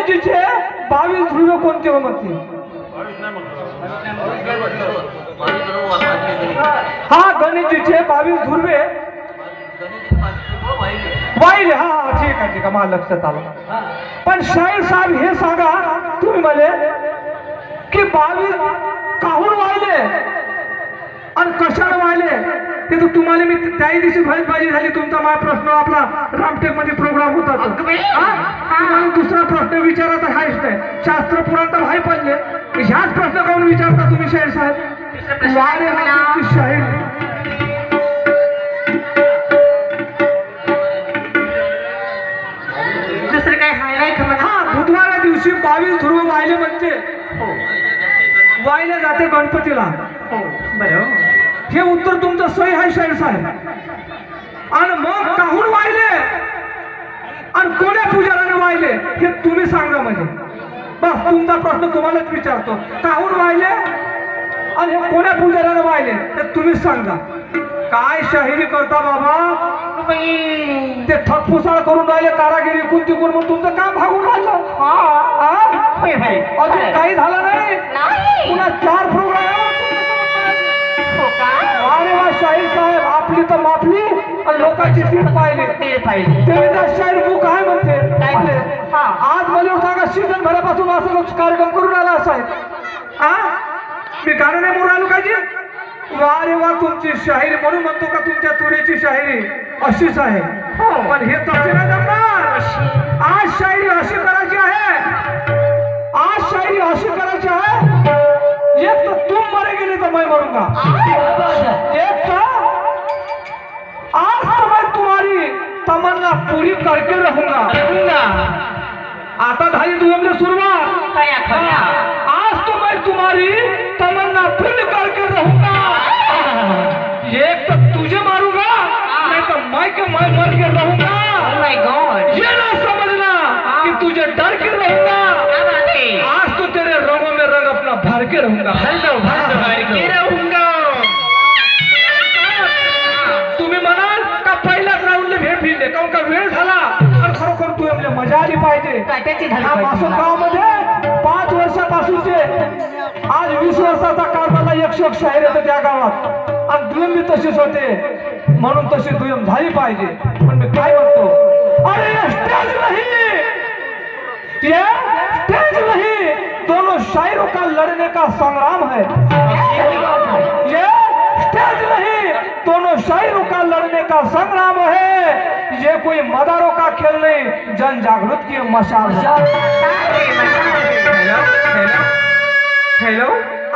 गणेशजीचे 22 ध्रुव कोणते हो म्हणते? हा गणेशजीचे 22 ध्रुवे वाहिले. हा ठीक आहे मला लक्षात आलं. पण शाहीर साहेब हे सांगा तुम्ही मला की 22 काहून वाहिले आणि कशाला वाहिले ते तर तुम्हाला मी त्याही दिवशी भरतबाजी झाली. तुमचा माझा प्रश्न आपला रामटेक मध्ये प्रोग्राम होता तुम्हाला दुसरा प्रश्न विचारत आहेच नाही. शास्त्र पुराण तर भाई पडले ह्याच प्रश्न काहून विचारता तुम्ही शाहीर साहेब? वारे शाहीर दुसरं काय हाय नाही का? हा बुधवारा दिवशी 22 ध्रुव वाहिले म्हणजे वाहिले जाते गणपतीला. बरं हे उत्तर तुमचं सही आहे शाहीर साहेब. आणि मग काहून वाहिले आणि कोण्या पुजाराने वाहिले हे तुम्ही सांगा. म्हणजे बस तुमचा प्रश्न तुम्हालाच विचारतो. काहून वाहिले आणि हे कोण्या पुजाराने वाहिले ते तुम्हीच सांगा. काय शाहिरी करता बाबा? ते ठकपुसाळ करून राहिले कारागिरी कोणती कोण मग तुमचं काम भागून राहिलं. अजून काही झालं नाही. पुन्हा 4 प्रोग्राम. अरे वा शाहीर साहेब आपली तर माफली आणि लोकांची सीट पाहिली. देवीदास शाहीर मुख आहे म्हणते. आज मला सांगा सीझन भरापासून असं कार्यक्रम करून आला असा आहे. मी गाणं नाही म्हणून आलो काजी. वा रे वा तुमची शाहिरी म्हणून म्हणतो का तुमच्या तुरीची शाहिरी अशीच आहे. पण हे तसे नाही जमणार. आज शायरी अशी करायची आहे. आज शायरी अशी करायची आहे. एक तो तुम मरे गेले तो मैं मरूंगा. एक तो आज तो मैं तुम्हारी तमन्ना पूरी करके रहूंगा. आता झाली तुझे सुरुवात. आज तो मैं तुम्हारी तमन्ना पूरी करके रहूंगा. एक तो तुझे मारूंगा नहीं तो मैं मर के रहूंगा. ये ना समझना कि तुझे डर के रहूंगा. आज तो तेरे रंगों में रंग अपना भर के रहूंगा. तुम्ही म्हणाल का पहिल्याच राऊंडला भेट फिरले काऊन का वेळ झाला आणि खरोखर तू आपल्या मजा आली पाहिजे. गावामध्ये 5 वर्षापासूनचे आज 20 वर्षाचा काळ 101 शाहीर येतं त्या गावात आणि दुयम बी तशीच होते म्हणून तशी दुयम झाली पाहिजे. पण मी काय म्हणतो अरे स्टेज नहीं दोनों शायरों का लड़ने का संग्राम है. ये स्टेज नहीं दोनों शायरों का लड़ने का संग्राम है. ये कोई मदारों का खेल नहीं जन जागृत की मशाल. हेलो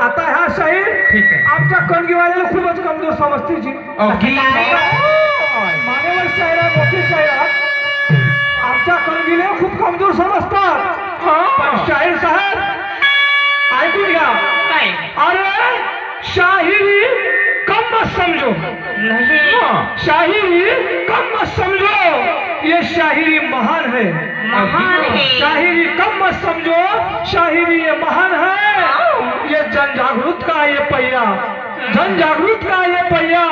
आता हा शाहीर ठीक आहे. आमच्या कणगीवाल्याला खूपच कमजोर समजते जी. मान्यवर शाहीर मोठे शाहीर आमच्या कणगीला खूप कमजोर समजतात. पण शाहीर साहेब ऐकून घ्या. अरे शाहिरी कम मत समझो. शाहिरी कम मत समझो. ये शाहिरी महान है. शाहिरी कम मत समझो. शाहिरी ये महान है. ये जन जागृत का ये पहिया. जन जागृत का ये पहिया.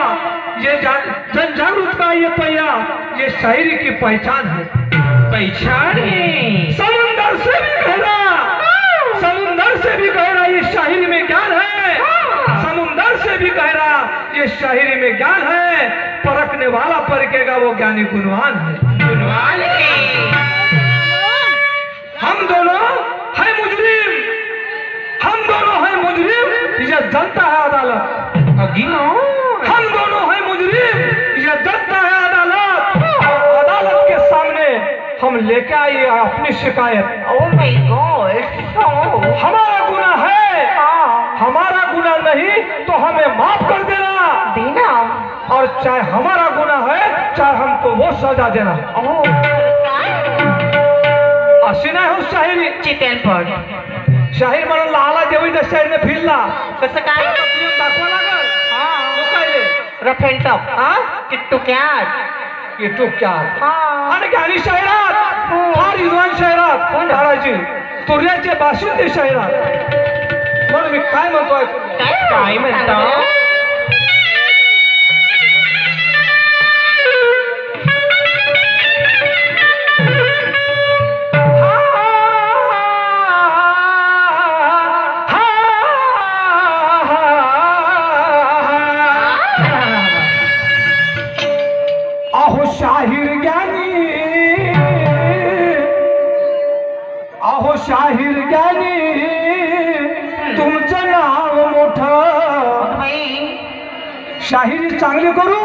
ये जन जागृत का ये पहिया. ये शायरी की पहचान है. पहचान समुंदर से भी गहरा. समुंदर से भी गहरा ये शायरी में ज्ञान है. समुंदर से भी गहरा ये शायरी में ज्ञान है. परखने वाला परखेगा वो ज्ञानी गुणवान है. गुणवान हम दोनों है मुजरिम. हम दोनों है मुजरिम. ये जनता है अदालत. हम दोनों है मुजरिम. ये जनता है अदालत. अदालत के सामने हम लेके आए अपनी शिकायत. Oh my God! हमारा गुनाह है. हमारा गुनाह नहीं तो हमें माफ कर देना. और चाहे हमारा गुनाह है चाहे हमको वो सजा देना. अशी नाही हो शाहिरी. चितेनपट शाहीर म्हणून लहाला देवीदास शाहीरने फिरला कसं काय दाखवा लागल. Rough and tough. Kittu cat आणि गाणी शाहिरात फार विद्वान शाहिरात काढायची. तुर्याचे बाशिंदे शाहिरात. म्हणून मी काय म्हणतोय काय म्हणतो शाहीर ज्ञानी तुमचं नाव मोठं. शाहिरी चांगली करू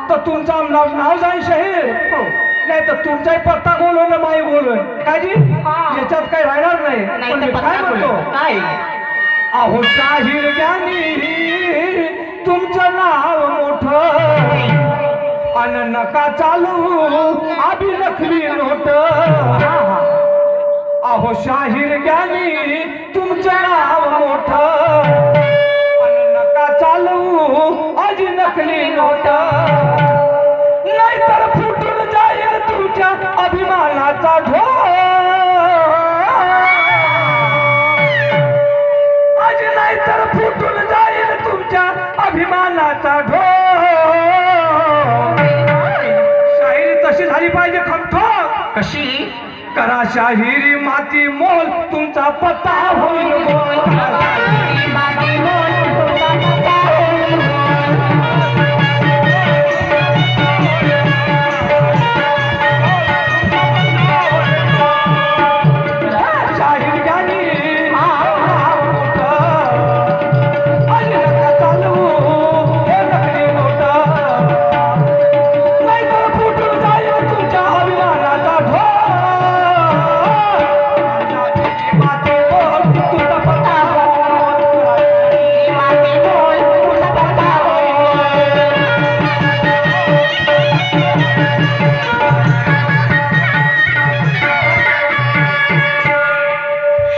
तर तुमचं नाव जाईल शाहीर, नाही तर तुमचाही पत्ता बोलून ना माई बोलून काय जी याच्यात काही राहणार नाही. पण मी काय म्हणतो काय अहो शाहीर ज्ञानी तुमचं नाव मोठं अन नका चालू आभी नकली नोट. अहो शाहीर ज्ञानी तुमचं नाव मोठं अन नका चालू आजी नकली नोट. नाहीतर फुटून जाईल तुमच्या अभिमानाचा ढोल. आज नाहीतर फुटून जाईल तुमच्या अभिमानाचा ढोल. शाहिरी तशी झाली पाहिजे खमठोक. कशी करा शाहिरी माती मोल तुमचा पत्ता होईल गोल. शाहीर ज्ञानी नाव मोठं आज नका चालवू हे नकली नोट. नाहीतर फुटून जाईल तुमच्या अभिमानाचा ढोल. माती बोल तुझा पत्ता होईल. माती बोल तुझा पत्ता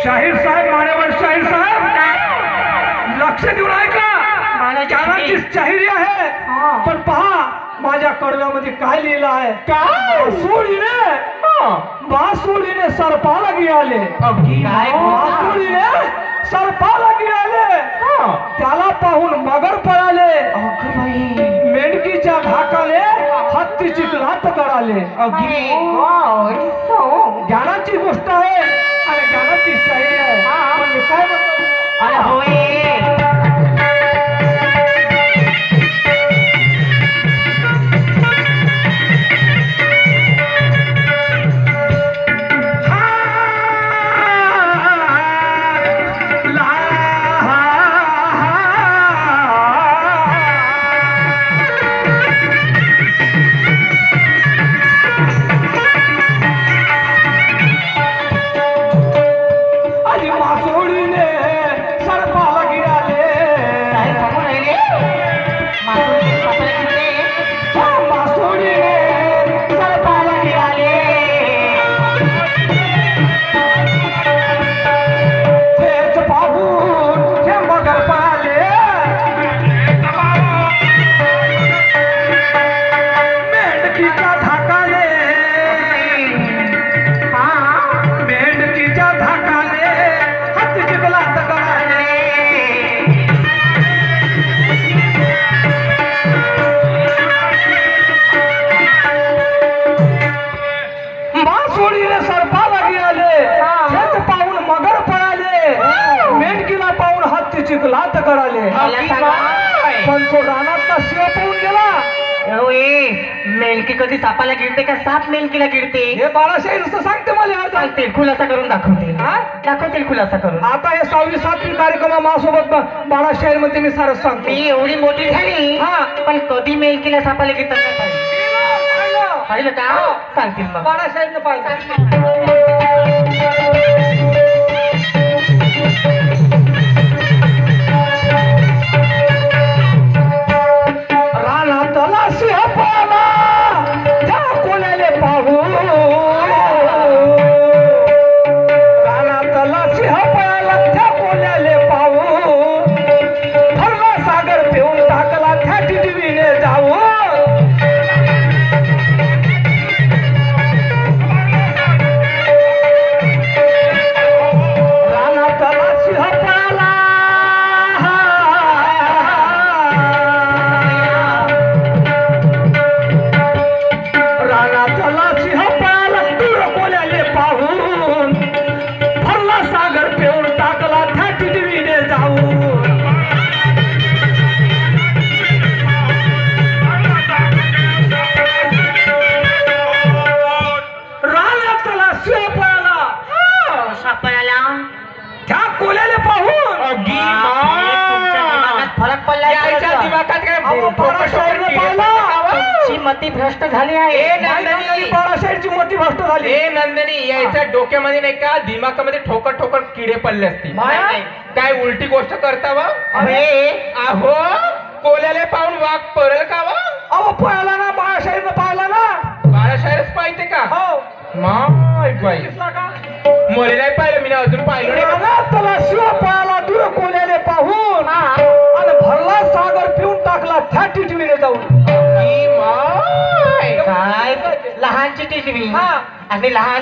शाहीर साहेब मान्यवर शाहीर साहेब लक्ष देऊन ऐका. गाण्याची शाहिरी आहे पण पहा माझ्या कडव्यामध्ये काय लिहिलं आहे. बासुळीने सरपाला गिळाले. बासुळीने सरपाला गिळाले. त्याला पाहून मगर पळाले. मेंढकीच्या धाकाले हत्तीची लात कळाले. ज्ञानाची गोष्ट आहे आणि ज्ञानाची शायरी आहे. पण मी काय म्हणतो लात कळाले. पण तो रानातला शिव पाहून गेला. मेलकी कधी सापाला गिरते का साप मेलकीला गिरते हे बाळाशाही नुसतं सांगते मला आज. सांगतील खुलासा करून दाखवतील खुलासा करून. आता हे 6वी 7वी कार्यक्रम माझ्यासोबत बाळाशाही मध्ये मी सारं सांगतो. मी एवढी मोठी झाली पण कधी मेलकीला सापाला गिरत नाही पाहिलं का. सांगतील मग बाळाशाहीनं पाहिलं. बाळासाहेबने पाहिला. तुमची मती भ्रष्ट झाली आहे. बाळासाहेबची मती भ्रष्ट झाली. ए नंदनी यायच्या डोक्यामध्ये नाही का दिमागामध्ये ठोकर ठोकर किडे पडले असतील. नाही. काय उलटी गोष्ट करता वा अरे अहो कोल्याले पाहून वाघ परल का वा अहो पाहिला ना बाळासाहेबने पाहिला ना. बाळाशाळच पाहिजे का हो माय बाई मला नाही पाहिलं मी अजून पाहिलं नाही. त्याला शिव पायाला दूर कोल्याले पाहून आणि भरला सागर पिऊन टाकला त्या टिटवीने जाऊन. ई माय काय लहानची टिटवी हा. आणि लहान